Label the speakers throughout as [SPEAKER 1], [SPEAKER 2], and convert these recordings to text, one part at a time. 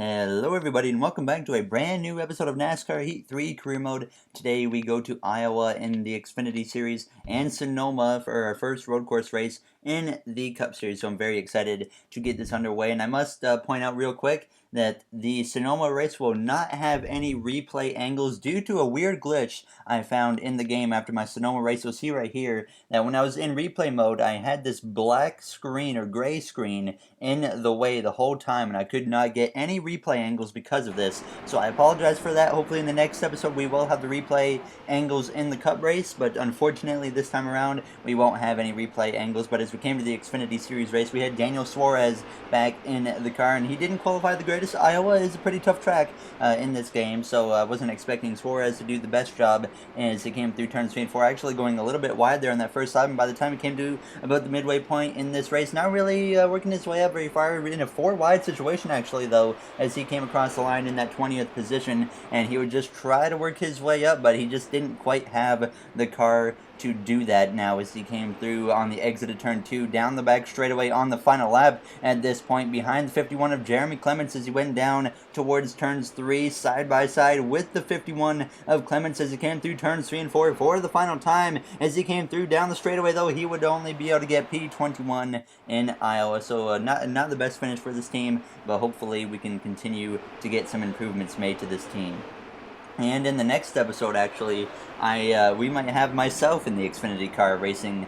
[SPEAKER 1] Hello everybody and welcome back to a brand new episode of NASCAR Heat 3 Career Mode. Today we go to Iowa in the Xfinity Series and Sonoma for our first road course race in the Cup Series. So I'm very excited to get this underway, and I must point out real quick that the Sonoma race will not have any replay angles due to a weird glitch I found in the game after my Sonoma race. You'll see right here that when I was in replay mode, I had this black screen or gray screen in the way the whole time, and I could not get any replay angles because of this. So I apologize for that. Hopefully in the next episode we will have the replay angles in the Cup race, but unfortunately this time around we won't have any replay angles. But as we came to the Xfinity Series race, we had Daniel Suarez back in the car, and he didn't qualify the greatest. Iowa is a pretty tough track in this game, so I wasn't expecting Suarez to do the best job as he came through turns 3 and 4, actually going a little bit wide there on that first lap, and by the time he came to about the midway point in this race, not really working his way up very far, in a 4 wide situation actually though, as he came across the line in that 20th position, and he would just try to work his way up, but he just didn't quite have the car to do that now as he came through on the exit of turn 2 down the back straightaway on the final lap at this point behind the 51 of Jeremy Clements as he went down towards turns 3 side by side with the 51 of Clements as he came through turns 3 and 4 for the final time. As he came through down the straightaway though, he would only be able to get P21 in Iowa, so not the best finish for this team, but hopefully we can continue to get some improvements made to this team. And in the next episode, actually, we might have myself in the Xfinity car racing,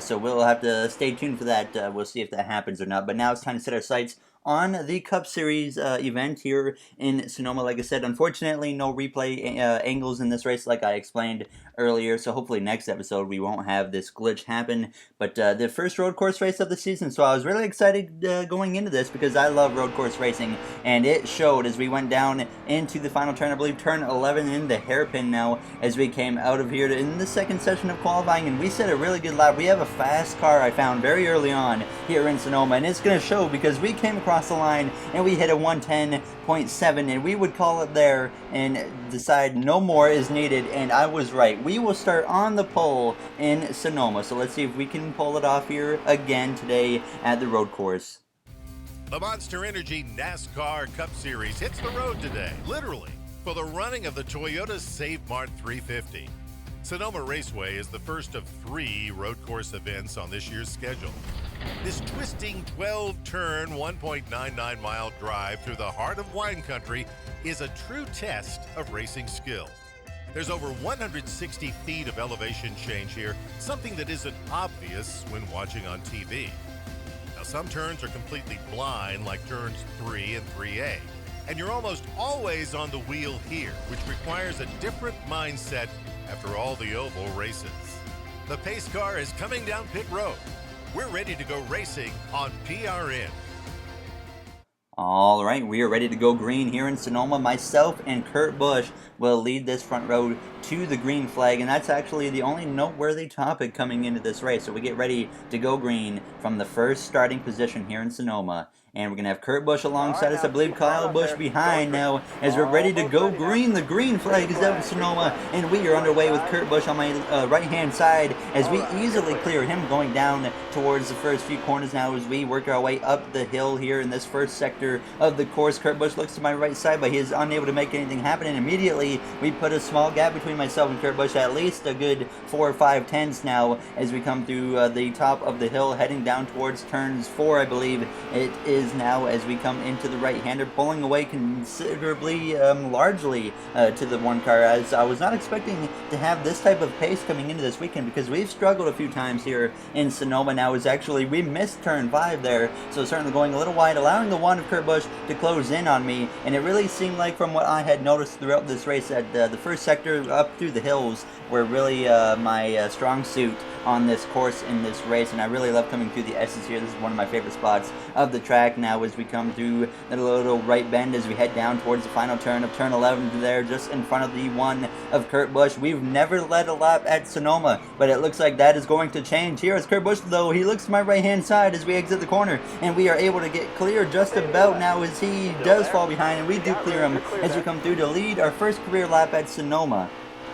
[SPEAKER 1] so we'll have to stay tuned for that. We'll see if that happens or not. But now it's time to set our sights on the Cup Series event here in Sonoma. Like I said, unfortunately, no replay angles in this race like I explained earlier, so hopefully next episode we won't have this glitch happen. But the first road course race of the season, so I was really excited going into this because I love road course racing, and it showed as we went down into the final turn, I believe turn 11 in the hairpin now, as we came out of here in the second session of qualifying, and we set a really good lap. We have a fast car I found very early on here in Sonoma, and it's going to show because we came across the line and we hit a 110.7, and we would call it there and decide no more is needed, and I was right. We will start on the pole in Sonoma, so let's see if we can pull it off here again today at the road course.
[SPEAKER 2] The Monster Energy NASCAR Cup Series hits the road today, literally, for the running of the Toyota Save Mart 350. Sonoma Raceway is the first of 3 road course events on this year's schedule. This twisting 12-turn, 1.99-mile drive through the heart of wine country is a true test of racing skill. There's over 160 feet of elevation change here, something that isn't obvious when watching on TV. Now, some turns are completely blind, like turns 3 and 3A, and you're almost always on the wheel here, which requires a different mindset after all the oval races. The pace car is coming down pit road. We're ready to go racing on PRN.
[SPEAKER 1] All right, we are ready to go green here in Sonoma. Myself and Kurt Busch will lead this front row to the green flag, and that's actually the only noteworthy topic coming into this race. So we get ready to go green from the first starting position here in Sonoma. And we're going to have Kurt Busch alongside us. I believe Kyle Busch behind now as we're ready to go green. The green flag is out in Sonoma, and we are underway with Kurt Busch on my right-hand side as we easily clear him going down towards the first few corners now as we work our way up the hill here in this first sector of the course. Kurt Busch looks to my right side, but he is unable to make anything happen, and immediately we put a small gap between myself and Kurt Busch, at least a good 4 or 5 tenths now as we come through the top of the hill heading down towards turns 4, I believe it is now, as we come into the right-hander, pulling away considerably, largely to the one car, as I was not expecting to have this type of pace coming into this weekend because we've struggled a few times here in Sonoma. Now is actually, we missed turn 5 there, so certainly going a little wide, allowing the one of Kurt Busch to close in on me, and it really seemed like from what I had noticed throughout this race that the first sector up through the hills were really my strong suit on this course in this race, and I really love coming through the S's here. This is one of my favorite spots of the track now as we come through the little right bend as we head down towards the final turn of turn 11 there, just in front of the one of Kurt Busch. We've never led a lap at Sonoma, but it looks like that is going to change here as Kurt Busch, though, he looks to my right-hand side as we exit the corner, and we are able to get clear just about now as he does fall behind, and we do clear him as we come through to lead our first career lap at Sonoma.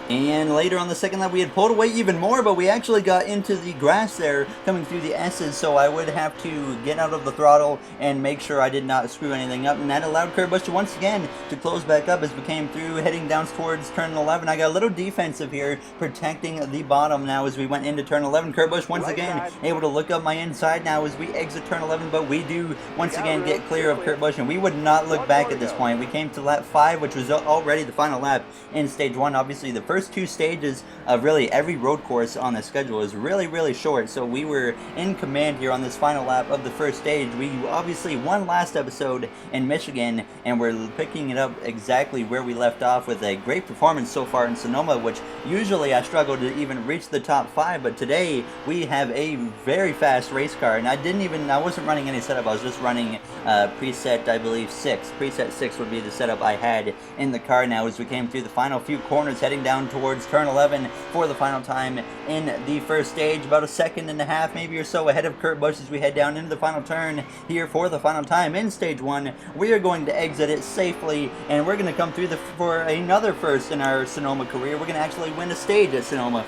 [SPEAKER 1] And later on the second lap, we had pulled away even more, but we actually got into the grass there, coming through the S's, so I would have to get out of the throttle and make sure I did not screw anything up, and that allowed Kurt Busch to once again to close back up as we came through, heading down towards turn 11. I got a little defensive here, protecting the bottom now as we went into turn 11. Kurt Busch once again able to look up my inside now as we exit turn 11, but we do once again get clear of Kurt Busch, and we would not look back at this point. We came to lap 5, which was already the final lap in stage 1. Obviously, the first 2 stages of really every road course on the schedule is really short, so we were in command here on this final lap of the first stage. We obviously won last episode in Michigan, and we're picking it up exactly where we left off with a great performance so far in Sonoma, which usually I struggle to even reach the top 5, but today we have a very fast race car, and I wasn't running any setup. I was just running preset, I believe 6. Preset 6 would be the setup I had in the car now as we came through the final few corners, heading down towards turn 11 for the final time in the first stage, about a second and a half maybe or so ahead of Kurt Busch as we head down into the final turn here for the final time in stage 1. We are going to exit it safely, and we're going to come through for another first in our Sonoma career. We're going to actually win a stage at Sonoma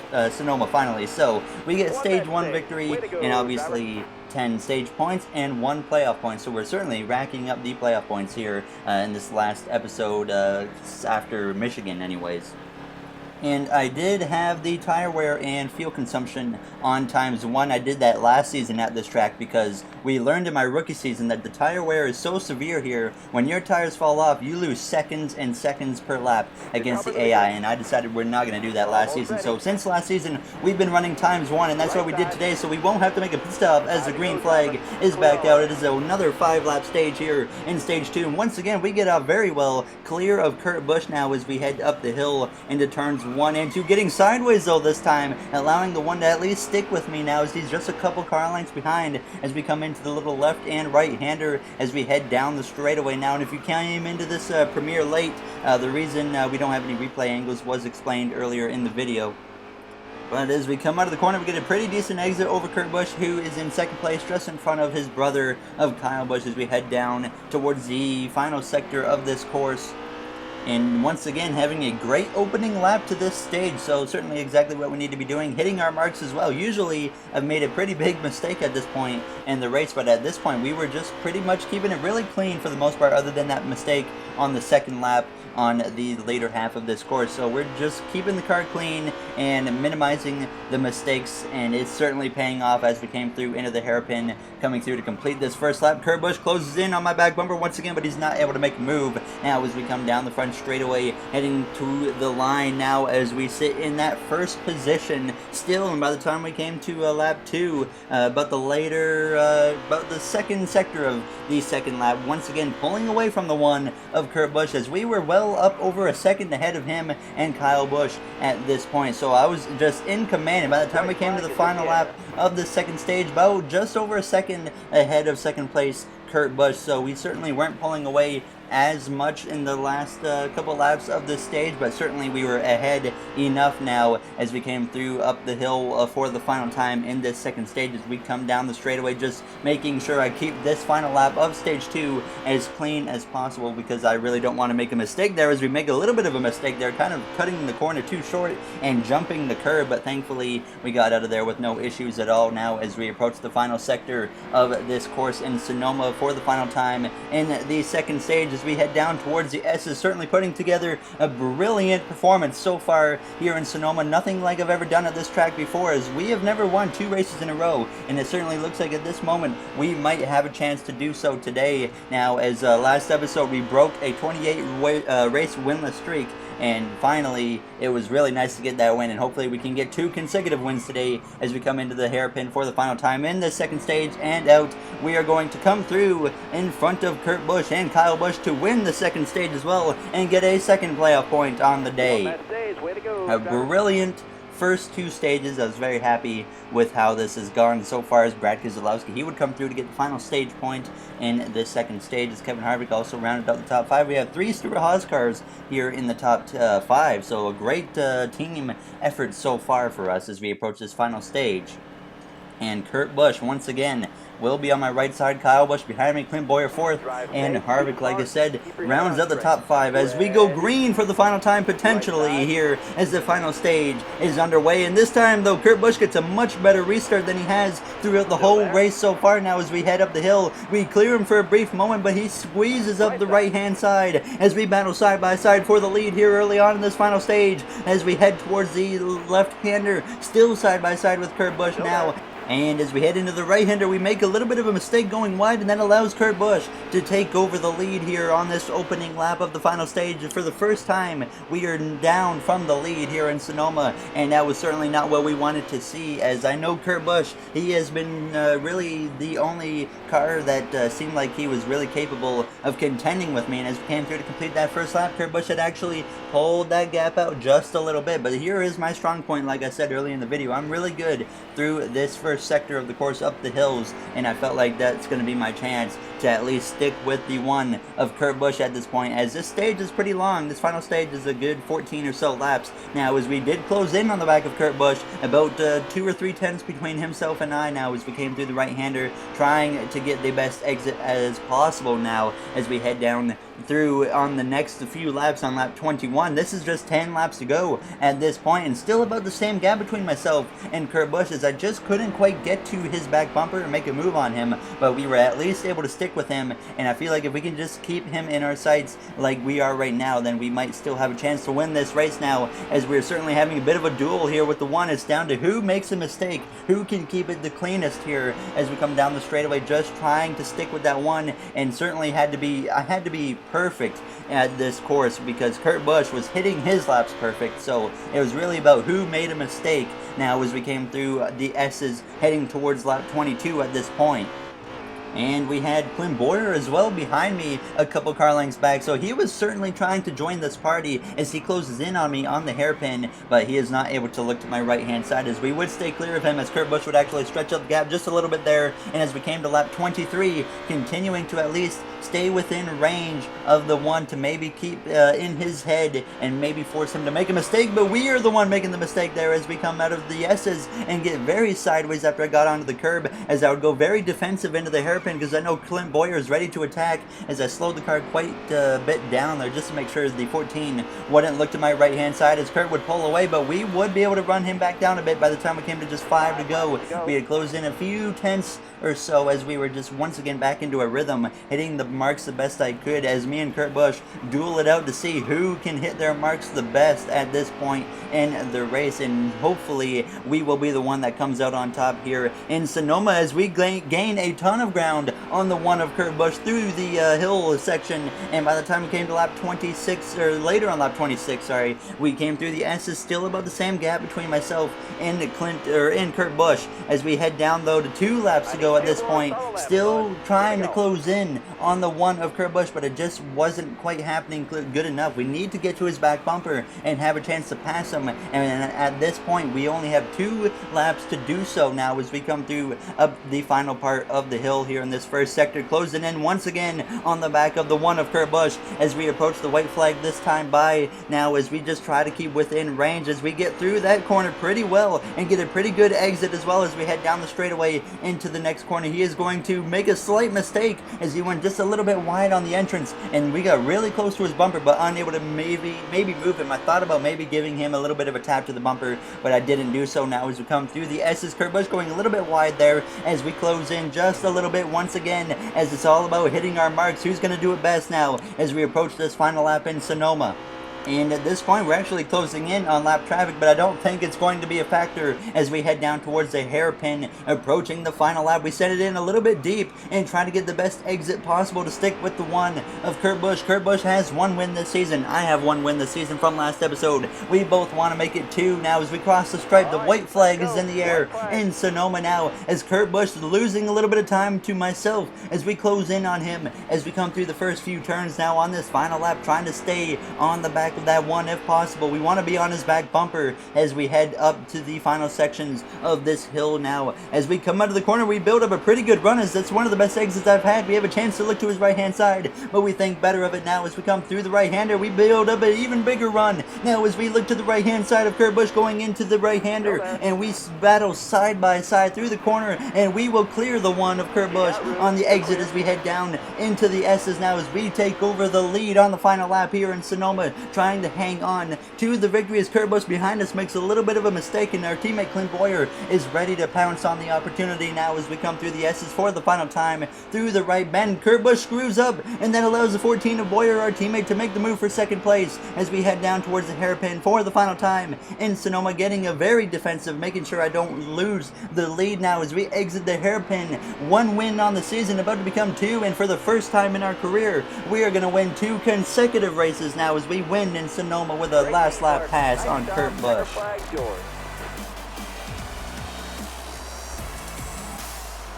[SPEAKER 1] finally. So we get stage 1 victory, and obviously 10 stage points and 1 playoff point, so we're certainly racking up the playoff points here in this last episode after Michigan anyways. And I did have the tire wear and fuel consumption on ×1. I did that last season at this track because we learned in my rookie season that the tire wear is so severe here. When your tires fall off, you lose seconds and seconds per lap against the AI, and I decided we're not going to do that last season. So since last season, we've been running ×1, and that's what we did today, so we won't have to make a pit stop as the green flag is back out. It is another 5-lap stage here in stage 2, and once again, we get out very well clear of Kurt Busch now as we head up the hill into turns 1 and 2, getting sideways though this time, allowing the one to at least stick with me now as he's just a couple car lengths behind as we come into the little left and right hander as we head down the straightaway now. And if you came into this premiere late, the reason we don't have any replay angles was explained earlier in the video. But as we come out of the corner, we get a pretty decent exit over Kurt Busch, who is in second place just in front of his brother of Kyle Busch as we head down towards the final sector of this course. And once again, having a great opening lap to this stage, so certainly exactly what we need to be doing, hitting our marks as well. Usually, I've made a pretty big mistake at this point in the race, but at this point, we were just pretty much keeping it really clean for the most part, other than that mistake on the second lap on the later half of this course. So we're just keeping the car clean and minimizing the mistakes, and it's certainly paying off as we came through into the hairpin, coming through to complete this first lap. Kurt Busch closes in on my back bumper once again, but he's not able to make a move now as we come down the front straightaway, heading to the line now as we sit in that first position still. And by the time we came to lap 2, about the second sector of the second lap, once again pulling away from the one of Kurt Busch as we were well up over a second ahead of him and Kyle Busch at this point. So I was just in command, and by the time we came to the final lap of the second stage, about just over a second ahead of second place Kurt Busch. So we certainly weren't pulling away as much in the last couple laps of this stage, but certainly we were ahead enough now as we came through up the hill for the final time in this second stage as we come down the straightaway, just making sure I keep this final lap of stage 2 as clean as possible, because I really don't want to make a mistake there as we make a little bit of a mistake there, kind of cutting the corner too short and jumping the curb, but thankfully we got out of there with no issues at all now as we approach the final sector of this course in Sonoma for the final time in the second stage as we head down towards the S's, certainly putting together a brilliant performance so far here in Sonoma. Nothing like I've ever done at this track before, as we have never won 2 races in a row, and it certainly looks like at this moment we might have a chance to do so today. Now, as last episode we broke a 28 race winless streak, and finally it was really nice to get that win, and hopefully we can get 2 consecutive wins today as we come into the hairpin for the final time in the second stage and out. We are going to come through in front of Kurt Busch and Kyle Busch to win the second stage as well and get a second playoff point on the day. A brilliant first 2 stages. I was very happy with how this has gone so far as Brad Keselowski. He would come through to get the final stage point in this second stage as Kevin Harvick also rounded out the top 5. We have 3 Stewart Haas cars here in the top 5, so a great team effort so far for us as we approach this final stage. And Kurt Busch once again will be on my right side. Kyle Busch behind me, Clint Boyer fourth, and Harvick, like I said, rounds out the top 5 as we go green for the final time potentially here as the final stage is underway. And this time, though, Kurt Busch gets a much better restart than he has throughout the whole race so far. Now as we head up the hill, we clear him for a brief moment, but he squeezes up the right-hand side as we battle side by side for the lead here early on in this final stage as we head towards the left-hander, still side by side with Kurt Busch now. And as we head into the right-hander, we make a little bit of a mistake going wide, and that allows Kurt Busch to take over the lead here on this opening lap of the final stage. For the first time, we are down from the lead here in Sonoma, and that was certainly not what we wanted to see, as I know Kurt Busch, he has been really the only car that seemed like he was really capable of contending with me. And as we came through to complete that first lap, Kurt Busch had actually pulled that gap out just a little bit. But here is my strong point, like I said earlier in the video. I'm really good through this first sector of the course up the hills, and I felt like that's going to be my chance to at least stick with the one of Kurt Busch at this point, as this stage is pretty long. This final stage is a good 14 or so laps. Now as we did close in on the back of Kurt Busch, about 2 or 3 tenths between himself and I now as we came through the right-hander, trying to get the best exit as possible now as we head down through on the next few laps on lap 21. This is just 10 laps to go at this point, and still about the same gap between myself and Kurt Busch, as I just couldn't quite get to his back bumper and make a move on him, but we were at least able to stick with him. And I feel like if we can just keep him in our sights like we are right now, then we might still have a chance to win this race now, as we're certainly having a bit of a duel here with the one. It's down to who makes a mistake, who can keep it the cleanest here as we come down the straightaway, just trying to stick with that one. And certainly I had to be perfect at this course because Kurt Busch was hitting his laps perfect, so it was really about who made a mistake now as we came through the S's heading towards lap 22 at this point. And we had Clint Boyer as well behind me a couple car lengths back, so he was certainly trying to join this party as he closes in on me on the hairpin, but he is not able to look to my right-hand side as we would stay clear of him, as Kurt Busch would actually stretch out the gap just a little bit there. And as we came to lap 23, continuing to at least stay within range of the one to maybe keep in his head and maybe force him to make a mistake, but we are the one making the mistake there as we come out of the S's and get very sideways after I got onto the curb, as I would go very defensive into the hairpin because I know Clint Boyer is ready to attack, as I slowed the car quite a bit down there just to make sure the 14 wouldn't look to my right hand side as Kurt would pull away, but we would be able to run him back down a bit by the time we came to just 5 to go. We had closed in a few tenths or so as we were just once again back into a rhythm, hitting the marks the best I could as me and Kurt Busch duel it out to see who can hit their marks the best at this point in the race, and hopefully we will be the one that comes out on top here in Sonoma as we gain a ton of ground on the one of Kurt Busch through the hill section. And by the time we came to lap 26, or later on lap 26, sorry, we came through the S's, still about the same gap between myself and Kurt Busch as we head down though to 2 laps to go at this point, still trying to close in on the one of Kurt Busch, but it just wasn't quite happening good enough. We need to get to his back bumper and have a chance to pass him, and at this point we only have 2 laps to do so now as we come through up the final part of the hill here in this first sector, closing in once again on the back of the one of Kurt Busch as we approach the white flag this time by now, as we just try to keep within range as we get through that corner pretty well and get a pretty good exit as well as we head down the straightaway into the next corner. He is going to make a slight mistake as he went just a little bit wide on the entrance, and we got really close to his bumper but unable to maybe move him. I thought about maybe giving him a little bit of a tap to the bumper, but I didn't do so. Now as we come through the S's, Kurt Busch going a little bit wide there as we close in just a little bit once again, as it's all about hitting our marks. Who's going to do it best now as we approach this final lap in Sonoma? And at this point, we're actually closing in on lap traffic, but I don't think it's going to be a factor as we head down towards the hairpin, approaching the final lap. We set it in a little bit deep and try to get the best exit possible to stick with the one of Kurt Busch. Kurt Busch has 1 win this season. I have 1 win this season from last episode. We both want to make it 2 now as we cross the stripe. The white flag is in the air in Sonoma now as Kurt Busch losing a little bit of time to myself as we close in on him as we come through the first few turns now on this final lap, trying to stay on the back back of that one if possible. We want to be on his back bumper as we head up to the final sections of this hill now. As we come out of the corner, we build up a pretty good run, as that's one of the best exits I've had. We have a chance to look to his right-hand side, but we think better of it now as we come through the right-hander. We build up an even bigger run now as we look to the right-hand side of Kurt Busch going into the right-hander, and we battle side by side through the corner, and we will clear the one of Kurt Busch on the exit as we head down into the S's now as we take over the lead on the final lap here in Sonoma, trying to hang on to the victory as Kurt Busch behind us makes a little bit of a mistake, and our teammate Clint Boyer is ready to pounce on the opportunity now as we come through the S's for the final time through the right bend. Kurt Busch screws up, and that allows the 14 of Boyer, our teammate, to make the move for second place as we head down towards the hairpin for the final time in Sonoma, getting a very defensive, making sure I don't lose the lead now as we exit the hairpin. One win on the season, about to become two, and for the first time in our career, we are going to win 2 consecutive races now as we win in Sonoma with a last lap pass on Kurt Busch.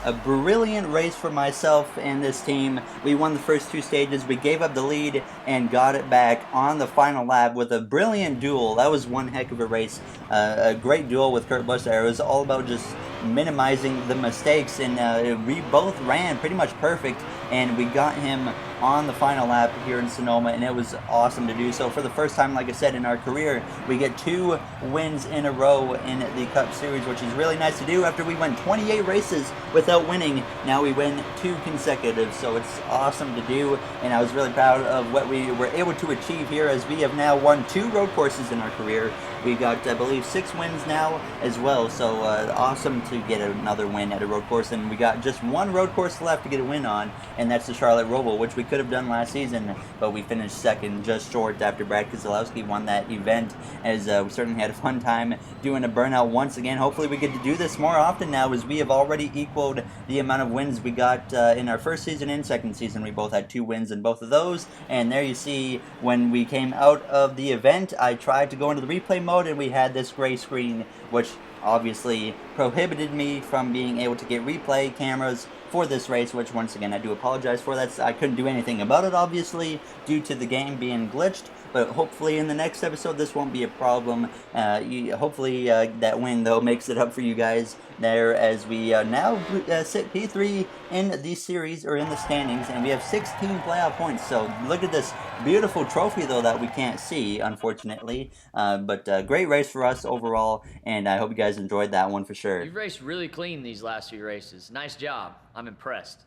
[SPEAKER 1] A brilliant race for myself and this team. We won the first 2 stages, we gave up the lead and got it back on the final lap with a brilliant duel. That was one heck of a race. A great duel with Kurt Busch there. It was all about just minimizing the mistakes, and we both ran pretty much perfect, and we got him on the final lap here in Sonoma, and it was awesome to do so. For the first time, like I said, in our career, we get 2 wins in a row in the Cup Series, which is really nice to do after we went 28 races without winning. Now we win 2 consecutive, so it's awesome to do, and I was really proud of what we were able to achieve here as we have now won 2 road courses in our career. We got, I believe, 6 wins now as well, so awesome to get another win at a road course, and we got just 1 road course left to get a win on, and that's the Charlotte Roval, which we could have done last season, but we finished second, just short after Brad Keselowski won that event, as we certainly had a fun time doing a burnout once again. Hopefully we get to do this more often now, as we have already equaled the amount of wins we got in our first season and second season. We both had 2 wins in both of those, and there you see when we came out of the event, I tried to go into the replay mode, and we had this gray screen, which obviously prohibited me from being able to get replay cameras for this race, which once again I do apologize for. I couldn't do anything about it, obviously, due to the game being glitched, but hopefully in the next episode this won't be a problem. Hopefully that win, though, makes it up for you guys there, as we now sit P3 in the series, or in the standings, and we have 16 playoff points. So look at this beautiful trophy, though, that we can't see, unfortunately, but great race for us overall, and I hope you guys enjoyed that one for sure.
[SPEAKER 3] You've raced really clean these last few races. Nice job. I'm impressed.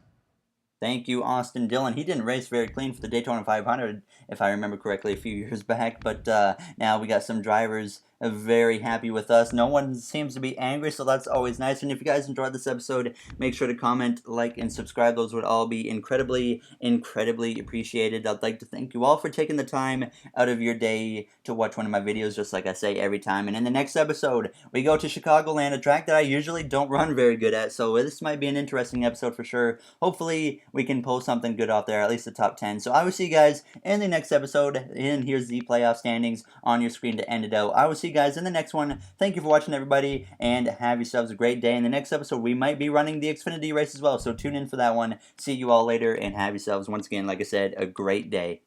[SPEAKER 1] Thank you, Austin Dillon. He didn't race very clean for the Daytona 500, if I remember correctly, a few years back, but now we got some drivers very happy with us. No one seems to be angry, so that's always nice. And if you guys enjoyed this episode, make sure to comment, like, and subscribe. Those would all be incredibly appreciated. I'd like to thank you all for taking the time out of your day to watch one of my videos, just like I say every time. And in the next episode, we go to Chicagoland, a track that I usually don't run very good at, so this might be an interesting episode for sure. Hopefully, we can pull something good off there, at least the top 10. So I will see you guys in the next episode, and here's the playoff standings on your screen to end it out. I will see you guys in the next one. Thank you for watching, everybody, and have yourselves a great day. In the next episode, we might be running the Xfinity race as well, so tune in for that one. See you all later, and have yourselves, once again, like I said, a great day.